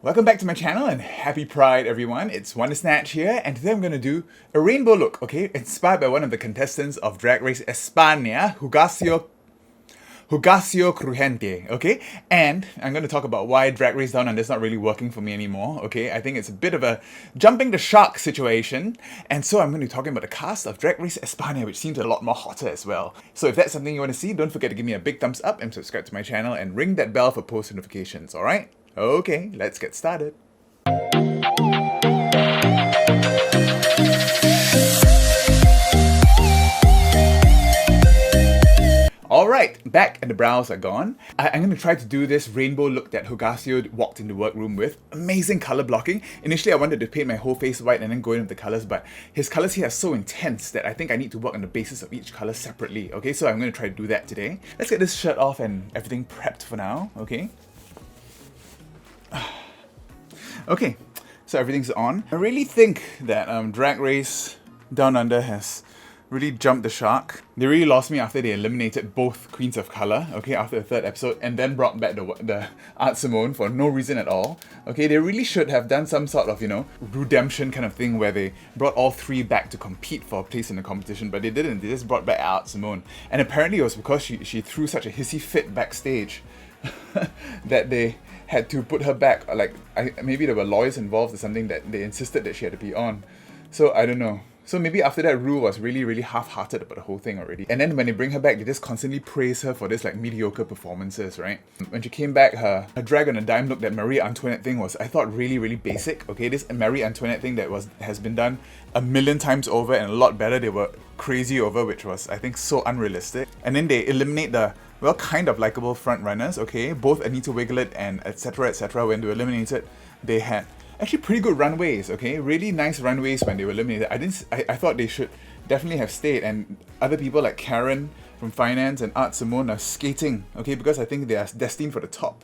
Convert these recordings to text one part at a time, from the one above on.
Welcome back to my channel and happy Pride everyone, it's Wondersnatch here and today I'm going to do a rainbow look, okay? Inspired by one of the contestants of Drag Race Espana, Hugaceo Crujiente, okay? And I'm going to talk about why Drag Race Down Under is not really working for me anymore, okay? I think it's a bit of a jumping the shark situation, and so I'm going to be talking about the cast of Drag Race Espana, which seems a lot more hotter as well. So if that's something you want to see, don't forget to give me a big thumbs up and subscribe to my channel and ring that bell for post notifications, alright? Okay, let's get started. Alright, back and the brows are gone. I'm going to try to do this rainbow look that Hugasio walked in the workroom with. Amazing colour blocking. Initially I wanted to paint my whole face white and then go in with the colours, but his colours here are so intense that I think I need to work on the basis of each colour separately. Okay, so I'm going to try to do that today. Let's get this shirt off and everything prepped for now, okay? Okay, so everything's on. I really think that Drag Race Down Under has really jumped the shark. They really lost me after they eliminated both Queens of Colour, okay, after the third episode, and then brought back the Art Simone for no reason at all. Okay, they really should have done some sort of, you know, redemption kind of thing where they brought all three back to compete for a place in the competition, but they didn't. They just brought back Art Simone. And apparently it was because she threw such a hissy fit backstage that they had to put her back, like maybe there were lawyers involved or something that they insisted that she had to be on. So I don't know. So maybe after that, Rue was really half-hearted about the whole thing already. And then when they bring her back, they just constantly praise her for this like mediocre performances, right? When she came back, her drag on a dime look, that Marie Antoinette thing was, I thought, really basic. Okay, this Marie Antoinette thing that has been done a million times over and a lot better. They were crazy over, which was, I think, so unrealistic. And then they eliminate the, well, kind of likable front runners, okay? Both Anita Wiglet and etc. When they were eliminated, they had actually pretty good runways, okay? Really nice runways when they were eliminated. I thought they should definitely have stayed, and other people like Karen from Finance and Art Simone are skating, okay? Because I think they are destined for the top.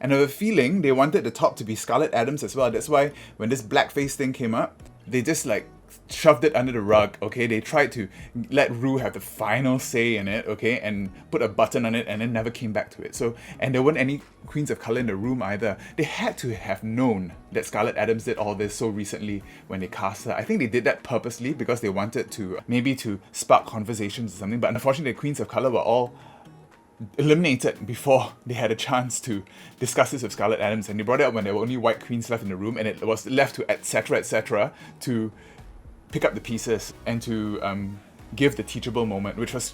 And I have a feeling they wanted the top to be Scarlett Adams as well. That's why when this blackface thing came up, they just like shoved it under the rug, okay? They tried to let Rue have the final say in it, okay? And put a button on it and then never came back to it. So, and there weren't any Queens of Colour in the room either. They had to have known that Scarlett Adams did all this so recently when they cast her. I think they did that purposely because they wanted to, maybe to spark conversations or something, but unfortunately the Queens of Colour were all eliminated before they had a chance to discuss this with Scarlett Adams, and they brought it up when there were only white queens left in the room, and it was left to etc. to pick up the pieces and to give the teachable moment, which was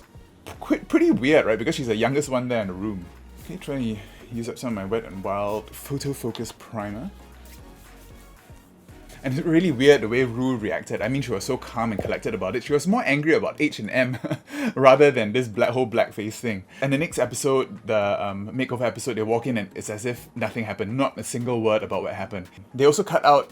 pretty weird, right? Because she's the youngest one there in the room. Okay, trying to use up some of my Wet n Wild Photo Focus Primer. And it's really weird the way Rue reacted. I mean, she was so calm and collected about it. She was more angry about H&M rather than this whole blackface thing. And the next episode, the makeover episode, they walk in and it's as if nothing happened. Not a single word about what happened. They also cut out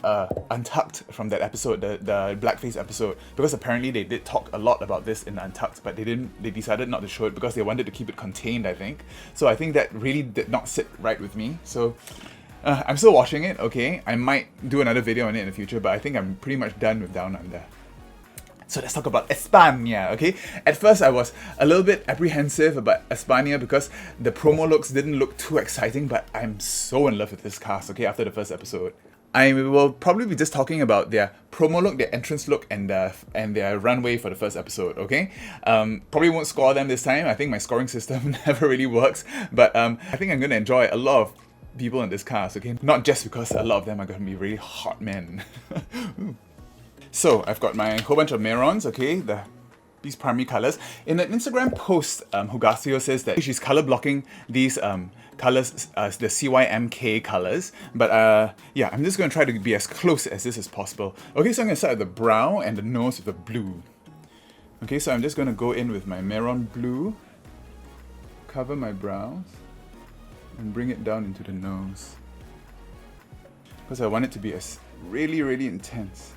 Untucked from that episode, the blackface episode, because apparently they did talk a lot about this in Untucked, but they decided not to show it because they wanted to keep it contained, I think. So I think that really did not sit right with me. So I'm still watching it, okay? I might do another video on it in the future, but I think I'm pretty much done with Down Under. So let's talk about España, okay? At first I was a little bit apprehensive about España because the promo looks didn't look too exciting, but I'm so in love with this cast, okay, after the first episode. I will probably be just talking about their promo look, their entrance look, and their runway for the first episode, okay? Probably won't score them this time. I think my scoring system never really works, but I think I'm going to enjoy a lot of people in this cast, okay? Not just because a lot of them are going to be really hot men. So, I've got my whole bunch of Merons, okay? These primary colors. In an Instagram post, Hugasio says that she's color blocking these colors, the CYMK colors. But yeah, I'm just going to try to be as close as this as possible. Okay, so I'm going to start with the brow and the nose with the blue. Okay, so I'm just going to go in with my Meron blue, cover my brows, and bring it down into the nose. Because I want it to be as really intense.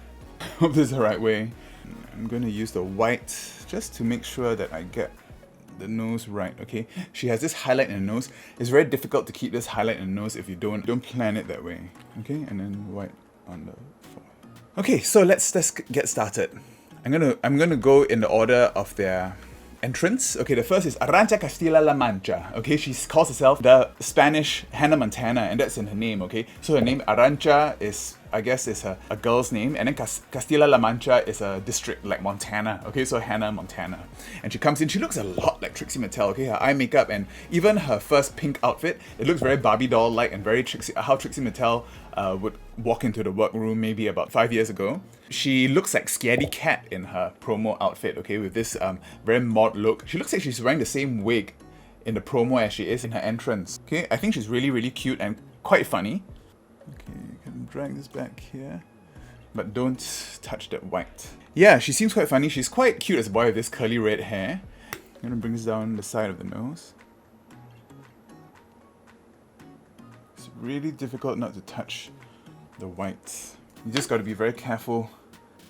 Hope this is the right way. I'm going to use the white just to make sure that I get the nose right, okay? She has this highlight in the nose. It's very difficult to keep this highlight in the nose if you don't plan it that way. Okay, and then white on the forehead. Okay, so let's get started. I'm gonna go in the order of their entrance. Okay, the first is Arantxa Castilla-La Mancha. Okay, she calls herself the Spanish Hannah Montana, and that's in her name. Okay, so her name Arantxa is, I guess, is a girl's name, and then Castilla-La Mancha is a district like Montana. Okay, so Hannah Montana, and she comes in. She looks a lot like Trixie Mattel. Okay, her eye makeup and even her first pink outfit, it looks very Barbie doll-like and very how Trixie Mattel would walk into the workroom maybe about 5 years ago. She looks like Scaredy Cat in her promo outfit, okay, with this very mod look. She looks like she's wearing the same wig in the promo as she is in her entrance. Okay, I think she's really, really cute and quite funny. Okay, you can drag this back here, but don't touch that white. Yeah, she seems quite funny. She's quite cute as a boy with this curly red hair. I'm gonna bring this down the side of the nose. It's really difficult not to touch the whites. You just gotta be very careful.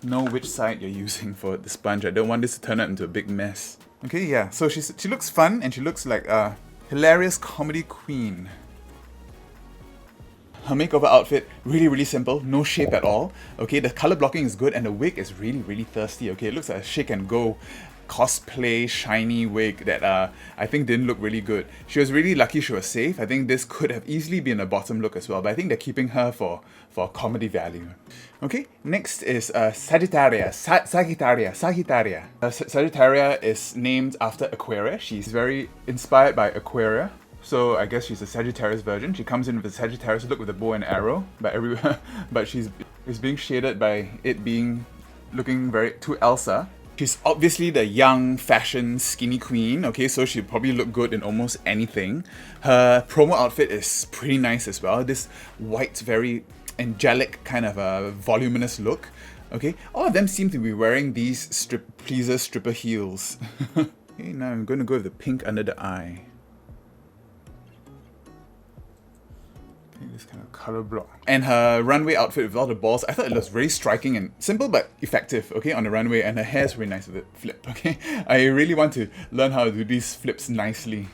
Know which side you're using for the sponge. I don't want this to turn out into a big mess. Okay, yeah, so she looks fun and she looks like a hilarious comedy queen. Her makeover outfit, really, really simple, no shape at all. Okay, the color blocking is good and the wig is really, really thirsty. Okay, it looks like a shake and go cosplay shiny wig that I think didn't look really good. She was really lucky she was safe. I think this could have easily been a bottom look as well, but I think they're keeping her for comedy value. Okay, next is Sagittaria. Sagittaria is named after Aquaria. She's very inspired by Aquaria. So I guess she's a Sagittarius virgin. She comes in with a Sagittarius look with a bow and arrow, but she's being shaded by it being looking very to Elsa. She's obviously the young, fashion, skinny queen, okay, so she'll probably look good in almost anything. Her promo outfit is pretty nice as well. This white, very angelic kind of a voluminous look, okay. All of them seem to be wearing these pleaser stripper heels. Okay, now I'm going to go with the pink under the eye. This kind of color block. And her runway outfit with all the balls, I thought it looks very striking and simple but effective, okay, on the runway, and her hair is really nice with it flip, okay. I really want to learn how to do these flips nicely.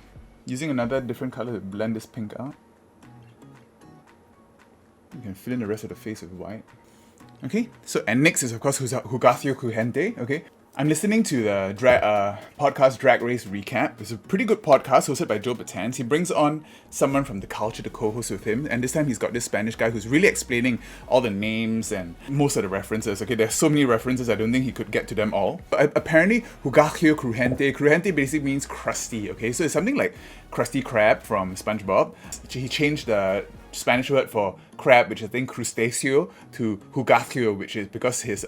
Using another different color to blend this pink out. You can fill in the rest of the face with white. Okay, so and next is of course Hugaceo Crujiente, okay. I'm listening to the podcast Drag Race Recap. It's a pretty good podcast hosted by Joe Batanz. He brings on someone from the culture to co-host with him, and this time he's got this Spanish guy who's really explaining all the names and most of the references. Okay, there's so many references, I don't think he could get to them all. But apparently, Hugaceo Crujiente. Crujiente basically means crusty, okay? So it's something like Krusty Krab from SpongeBob. He changed the Spanish word for crab, which I think crustaceo, to Hugasio, which is because his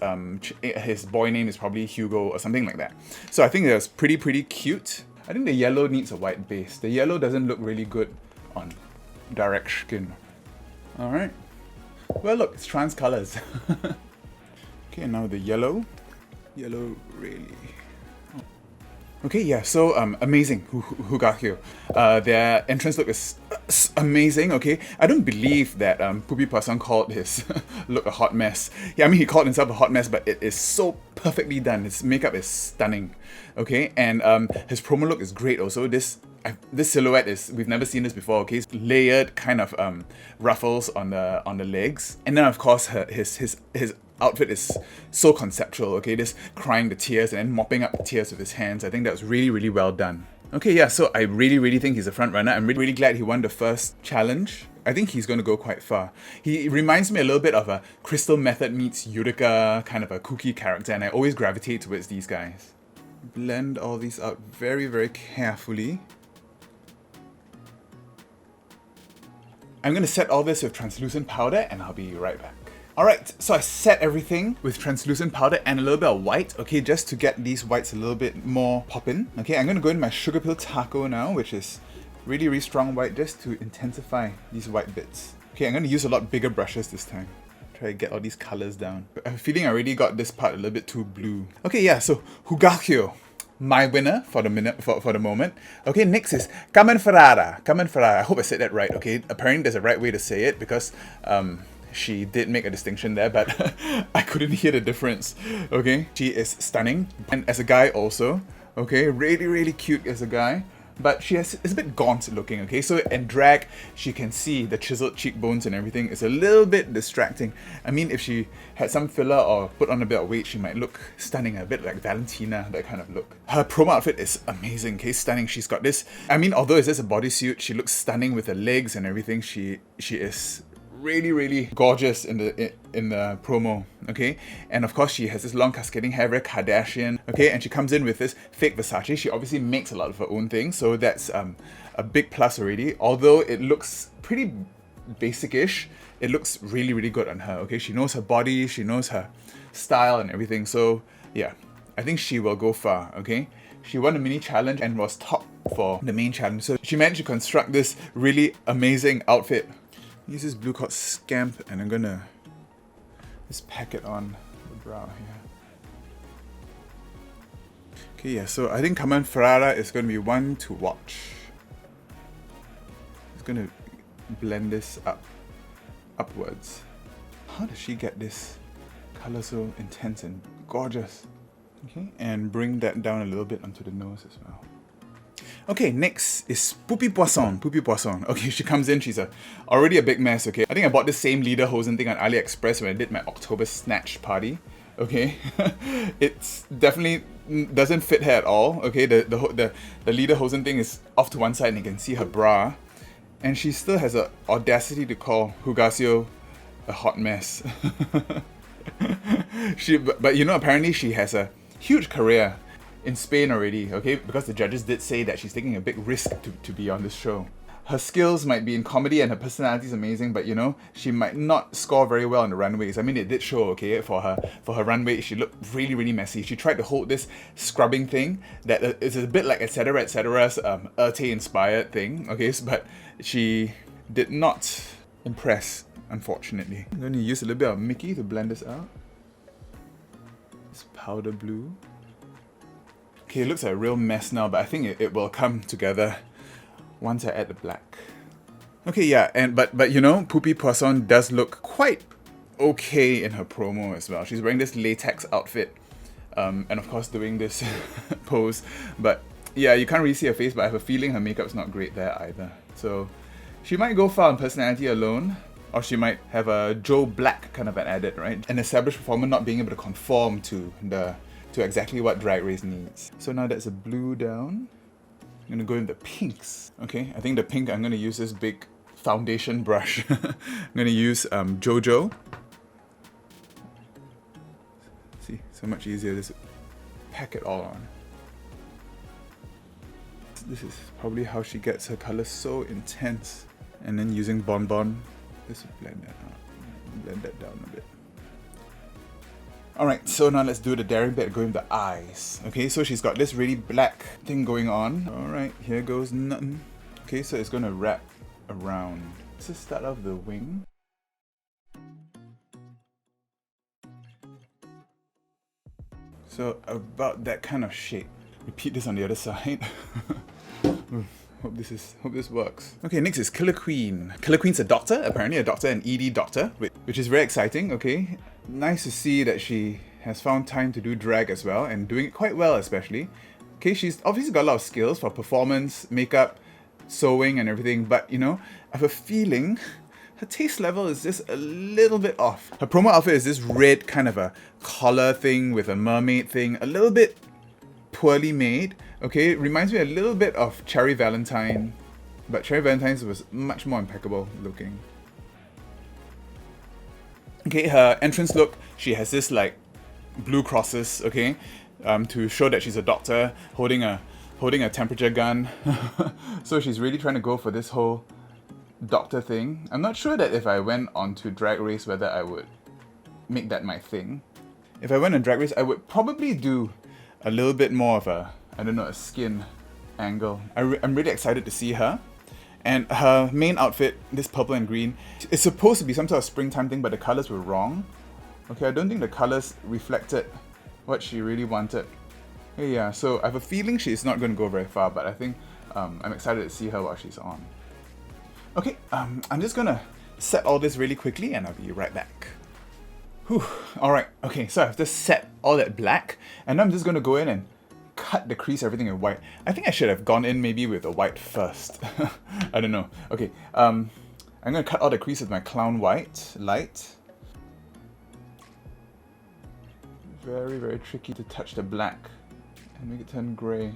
boy name is probably Hugo or something like that. So I think that's pretty cute. I think the yellow needs a white base. The yellow doesn't look really good on direct skin. Alright. Well look, it's trans colors. Okay, now the yellow. Yellow really. Okay, yeah, so amazing, Hugasio. Their entrance look is amazing, okay? I don't believe that Pupi Pasang called his look a hot mess. Yeah, I mean, he called himself a hot mess, but it is so perfectly done. His makeup is stunning, okay? And his promo look is great also. This silhouette is, we've never seen this before, okay? It's layered kind of ruffles on the legs. And then, of course, his outfit is so conceptual, okay? Just crying the tears and then mopping up the tears with his hands. I think that was really well done. Okay, yeah, so I really think he's a front runner. I'm really glad he won the first challenge. I think he's going to go quite far. He reminds me a little bit of a Crystal Method meets Utica, kind of a kooky character, and I always gravitate towards these guys. Blend all these out very carefully. I'm going to set all this with translucent powder and I'll be right back. Alright, so I set everything with translucent powder and a little bit of white, okay, just to get these whites a little bit more poppin'. Okay, I'm going to go in my Sugar Pill Taco now, which is really strong white, just to intensify these white bits. Okay, I'm going to use a lot bigger brushes this time. Try to get all these colors down. I'm feeling I already got this part a little bit too blue. Okay, yeah, so Hugasio, my winner for the moment. Okay, next is Carmen Ferrara. I hope I said that right, okay? Apparently there's a right way to say it because she did make a distinction there, but I couldn't hear the difference, okay? She is stunning, and as a guy also, okay? Really cute as a guy. but it's a bit gaunt looking, okay? So in drag, she can see the chiseled cheekbones and everything. It's a little bit distracting. I mean, if she had some filler or put on a bit of weight, she might look stunning, a bit like Valentina, that kind of look. Her promo outfit is amazing, okay? Stunning. She's got this, I mean, although it's just a bodysuit, she looks stunning with her legs and everything. She is really gorgeous in the promo, okay? And of course she has this long cascading hair, very Kardashian, okay? And she comes in with this fake Versace. She obviously makes a lot of her own things, so that's a big plus already. Although it looks pretty basic-ish, it looks really good on her, okay? She knows her body, she knows her style and everything, so yeah, I think she will go far, okay? She won a mini challenge and was top for the main challenge, so she managed to construct this really amazing outfit. Use this blue called Scamp, and I'm gonna just pack it on the brow here. Okay, yeah, so I think Carmen Ferrara is gonna be one to watch. It's gonna blend this upwards. How does she get this color so intense and gorgeous? Okay, and bring that down a little bit onto the nose as well. Okay, next is Poupie Poisson. Poupie Poisson. Okay, she comes in, she's already a big mess, okay? I think I bought this same Lederhosen thing on AliExpress when I did my October snatch party, okay? It's definitely doesn't fit her at all, okay? The Lederhosen thing is off to one side and you can see her bra. And she still has the audacity to call Hugasio a hot mess. But you know, apparently she has a huge career in Spain already, okay? Because the judges did say that she's taking a big risk to be on this show. Her skills might be in comedy and her personality is amazing, but you know, she might not score very well on the runways. I mean, it did show, okay, for her runway, she looked really messy. She tried to hold this scrubbing thing that is a bit like Etcetera's Erte inspired thing, okay? But she did not impress, unfortunately. I'm going to use a little bit of Mickey to blend this out. This powder blue. Okay, it looks like a real mess now, but I think it will come together once I add the black. Okay, yeah, but you know, Poupie Poisson does look quite okay in her promo as well. She's wearing this latex outfit, and of course doing this pose. But yeah, you can't really see her face, but I have a feeling her makeup's not great there either. So she might go far on personality alone, or she might have a Joe Black kind of an edit, right? An established performer not being able to conform to exactly what Drag Race needs. So now that's a blue down. I'm gonna go in the pinks. Okay, I think the pink, I'm gonna use this big foundation brush. I'm gonna use Jojo. See, so much easier. Just pack it all on. This is probably how she gets her color so intense. And then using Bonbon, this will blend that out. Blend that down a bit. Alright, so now let's do the daring bit, going with the eyes. Okay, so she's got this really black thing going on. Alright, here goes nothing. Okay, so it's gonna wrap around. Let's just start off the wing. So about that kind of shape. Repeat this on the other side. Hope this works. Okay, next is Killer Queen. Killer Queen's a doctor, apparently a doctor, an ED doctor, which is very exciting, okay? Nice to see that she has found time to do drag as well, and doing it quite well especially. Okay, she's obviously got a lot of skills for performance, makeup, sewing and everything, but you know, I have a feeling her taste level is just a little bit off. Her promo outfit is this red kind of a collar thing with a mermaid thing, a little bit poorly made. Okay, it reminds me a little bit of Cherry Valentine, but Cherry Valentine's was much more impeccable looking. Okay, her entrance look, she has this like blue crosses, okay, to show that she's a doctor holding a temperature gun. So she's really trying to go for this whole doctor thing. I'm not sure that if I went onto Drag Race whether I would make that my thing. If I went on Drag Race, I would probably do a little bit more of a, I don't know, a skin angle. I'm really excited to see her. And her main outfit, this purple and green, is supposed to be some sort of springtime thing, but the colors were wrong. Okay, I don't think the colors reflected what she really wanted. Yeah, so I have a feeling she's not going to go very far, but I think I'm excited to see her while she's on. Okay, I'm just going to set all this really quickly and I'll be right back. Whew, alright, okay, so I've just set all that black, and I'm just going to go in and cut the crease, everything in white. I think I should have gone in maybe with the white first. I don't know. Okay, I'm gonna cut all the crease with my clown white light. Very, very tricky to touch the black and make it turn grey.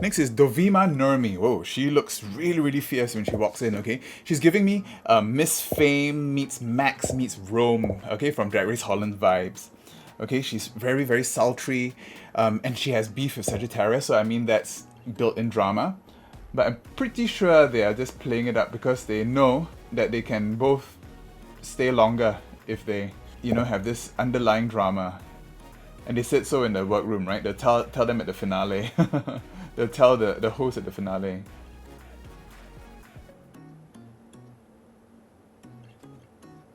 Next is Dovima Nurmi. Whoa, she looks really, really fierce when she walks in, okay? She's giving me Miss Fame meets Max meets Rome, okay, from Drag Race Holland vibes. Okay, she's very, very sultry, and she has beef with Sagittarius, so I mean that's built-in drama. But I'm pretty sure they are just playing it up because they know that they can both stay longer if they, you know, have this underlying drama. And they said so in the workroom, right? They'll tell them at the finale. They'll tell the host at the finale.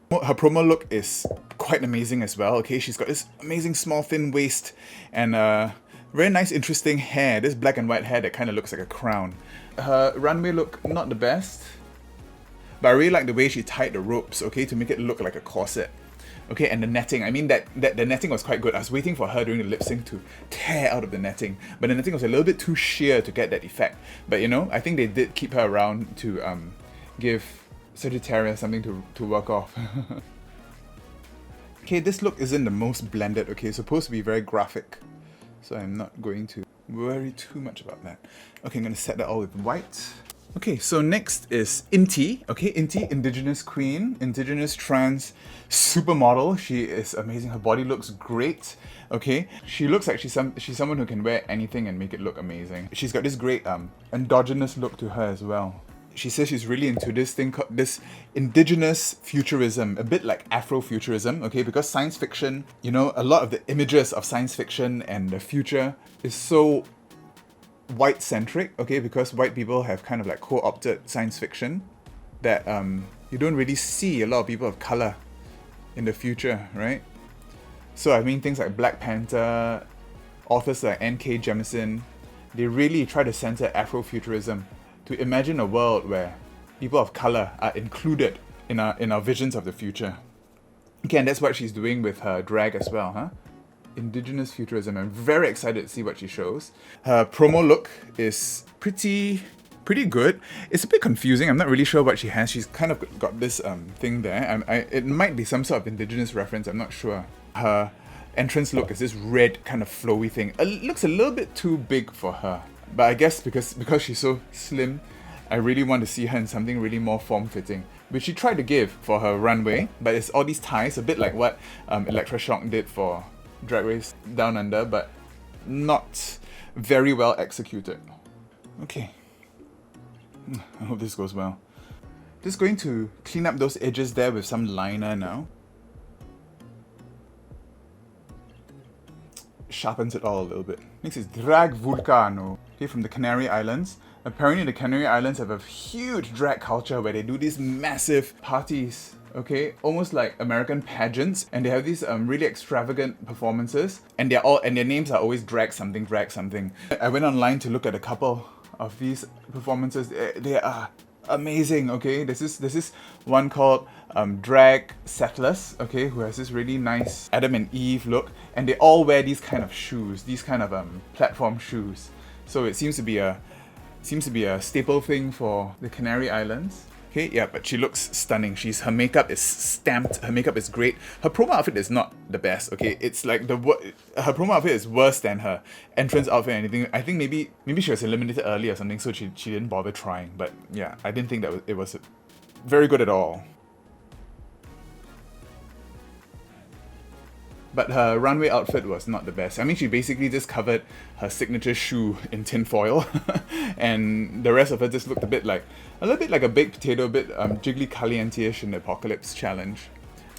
Her promo look is quite amazing as well, okay? She's got this amazing small thin waist and very nice interesting hair. This black and white hair that kind of looks like a crown. Her runway look, not the best. But I really like the way she tied the ropes, okay? To make it look like a corset. Okay, and the netting, I mean that the netting was quite good. I was waiting for her during the lip sync to tear out of the netting, but the netting was a little bit too sheer to get that effect. But you know, I think they did keep her around to give Sagittarius something to work off. Okay, this look isn't the most blended, okay? It's supposed to be very graphic, so I'm not going to worry too much about that. Okay, I'm going to set that all with white. Okay, so next is Inti. Okay, Inti, Indigenous Queen, Indigenous Trans Supermodel. She is amazing. Her body looks great. Okay, she looks like she's someone who can wear anything and make it look amazing. She's got this great endogenous look to her as well. She says she's really into this thing called this indigenous futurism, a bit like Afrofuturism, okay? Because science fiction, you know, a lot of the images of science fiction and the future is so white-centric, okay, because white people have kind of like co-opted science fiction that you don't really see a lot of people of color in the future, right? So I mean things like Black Panther, authors like N.K. Jemisin, they really try to center Afrofuturism to imagine a world where people of color are included in our visions of the future. Okay, and that's what she's doing with her drag as well, huh? Indigenous futurism. I'm very excited to see what she shows. Her promo look is pretty good. It's a bit confusing. I'm not really sure what she has. She's kind of got this thing there. It might be some sort of indigenous reference. I'm not sure. Her entrance look is this red kind of flowy thing. It looks a little bit too big for her. But I guess because she's so slim, I really want to see her in something really more form-fitting, which she tried to give for her runway. But it's all these ties, a bit like what Electroshock did for Drag Race Down Under, but not very well executed. Okay. I hope this goes well. Just going to clean up those edges there with some liner now. Sharpens it all a little bit. Next is Drag Volcano, okay, from the Canary Islands. Apparently the Canary Islands have a huge drag culture where they do these massive parties, okay, almost like American pageants, and they have these really extravagant performances, and their names are always drag something, drag something. I went online to look at a couple of these performances. They are amazing, okay? This is one called Drag Settlers, okay, who has this really nice Adam and Eve look, and they all wear these kind of shoes, these kind of platform shoes. So it seems to be a staple thing for the Canary Islands. Okay, yeah, but she looks stunning. Her makeup is stamped. Her makeup is great. Her promo outfit is not the best. Okay, it's like her promo outfit is worse than her entrance outfit or anything. I think maybe she was eliminated early or something, so she didn't bother trying. But yeah, I didn't think that it was very good at all. But her runway outfit was not the best. I mean, she basically just covered her signature shoe in tinfoil, and the rest of her just looked a little bit like a baked potato, a bit jiggly caliente-ish in the Apocalypse Challenge.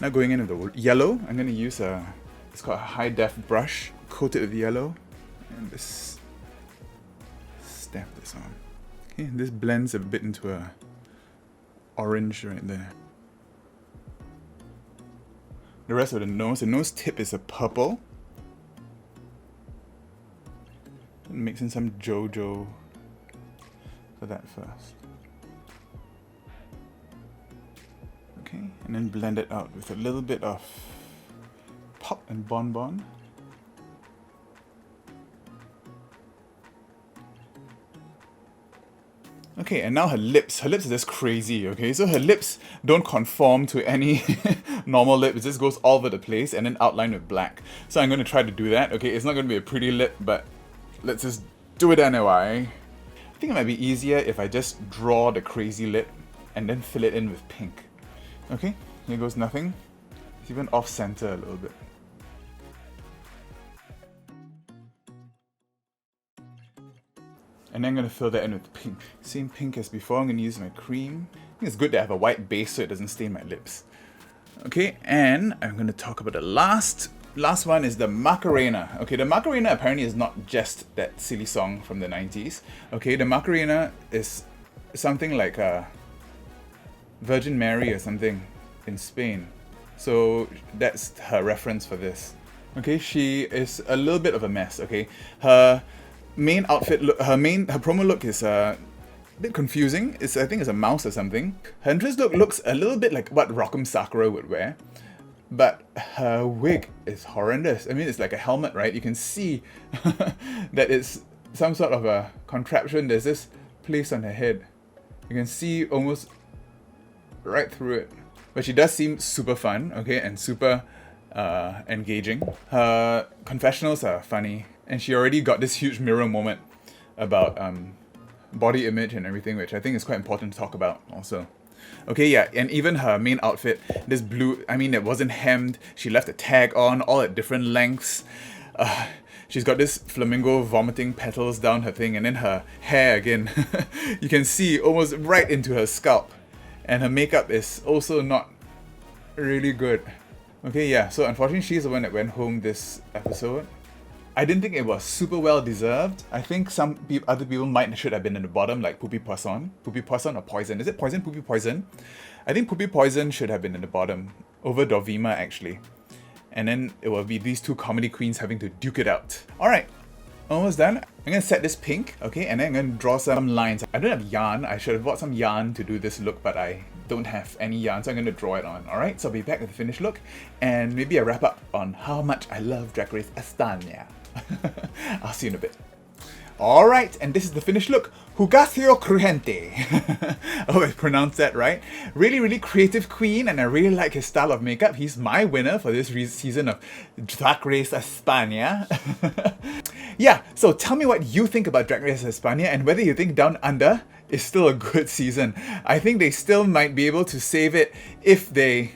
Now going in with the yellow, I'm going to use it's called a high def brush, coat it with yellow, and just stamp this on. Okay, this blends a bit into a orange right there. The rest of the nose tip is a purple. Mix in some JoJo for that first. Okay, and then blend it out with a little bit of pop and bonbon. Okay, and now her lips. Her lips are just crazy, okay? So her lips don't conform to any normal lip. It just goes all over the place and then outlined with black. So I'm going to try to do that, okay? It's not going to be a pretty lip, but let's just do it anyway. I think it might be easier if I just draw the crazy lip and then fill it in with pink. Okay, here goes nothing. It's even off-center a little bit. And then I'm going to fill that in with pink. Same pink as before, I'm going to use my cream. I think it's good to have a white base so it doesn't stain my lips. Okay, and I'm going to talk about the last one is the Macarena. Okay, the Macarena apparently is not just that silly song from the 90s. Okay, the Macarena is something like a Virgin Mary or something in Spain. So that's her reference for this. Okay, she is a little bit of a mess, okay? Her main outfit look, her promo look is a bit confusing. I think it's a mouse or something. Her entrance look looks a little bit like what Rock'em Sakura would wear, but her wig is horrendous. I mean, it's like a helmet, right? You can see that it's some sort of a contraption. There's this place on her head. You can see almost right through it. But she does seem super fun, okay, and super engaging. Her confessionals are funny. And she already got this huge mirror moment about body image and everything, which I think is quite important to talk about also. Okay, yeah, and even her main outfit, this blue, I mean, it wasn't hemmed. She left a tag on, all at different lengths. She's got this flamingo vomiting petals down her thing, and then her hair again. You can see almost right into her scalp. And her makeup is also not really good. Okay, yeah, so unfortunately she's the one that went home this episode. I didn't think it was super well deserved. I think other people should have been in the bottom, like Poopy Poisson. Poopy Poisson or Poison? Is it Poison? Poopy Poison? I think Poopy Poison should have been in the bottom, over Dovima actually. And then it will be these two comedy queens having to duke it out. Alright, almost done. I'm going to set this pink, okay, and then I'm going to draw some lines. I don't have yarn. I should have bought some yarn to do this look, but I don't have any yarn, so I'm going to draw it on. Alright, so I'll be back with the finished look, and maybe a wrap up on how much I love Drag Race Espana. I'll see you in a bit. Alright, and this is the finished look. Hugaceo Crujiente. Oh, I pronounced that right. Really, really creative queen, and I really like his style of makeup. He's my winner for this season of Drag Race Espana. Yeah, so tell me what you think about Drag Race Espana and whether you think Down Under is still a good season. I think they still might be able to save it if they,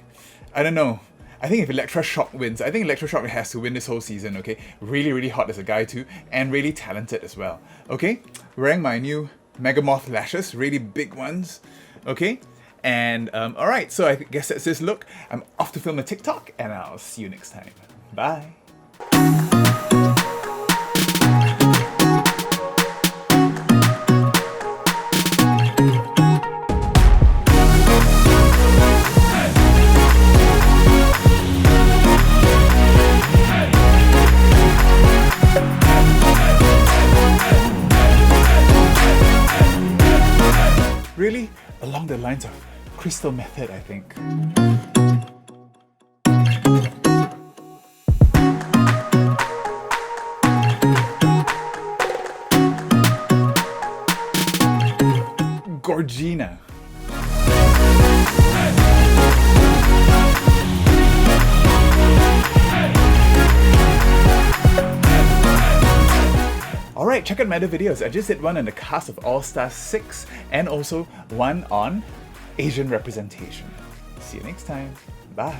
I don't know. I think if Electroshock wins, I think Electroshock has to win this whole season, okay? Really, really hot as a guy too, and really talented as well, okay? Wearing my new Megamoth lashes, really big ones, okay? And, alright, so I guess that's this look. I'm off to film a TikTok, and I'll see you next time. Bye! Really along the lines of Crystal Method, I think. Gorgina. Alright, check out my other videos. I just did one on the cast of All Stars 6 and also one on Asian representation. See you next time. Bye.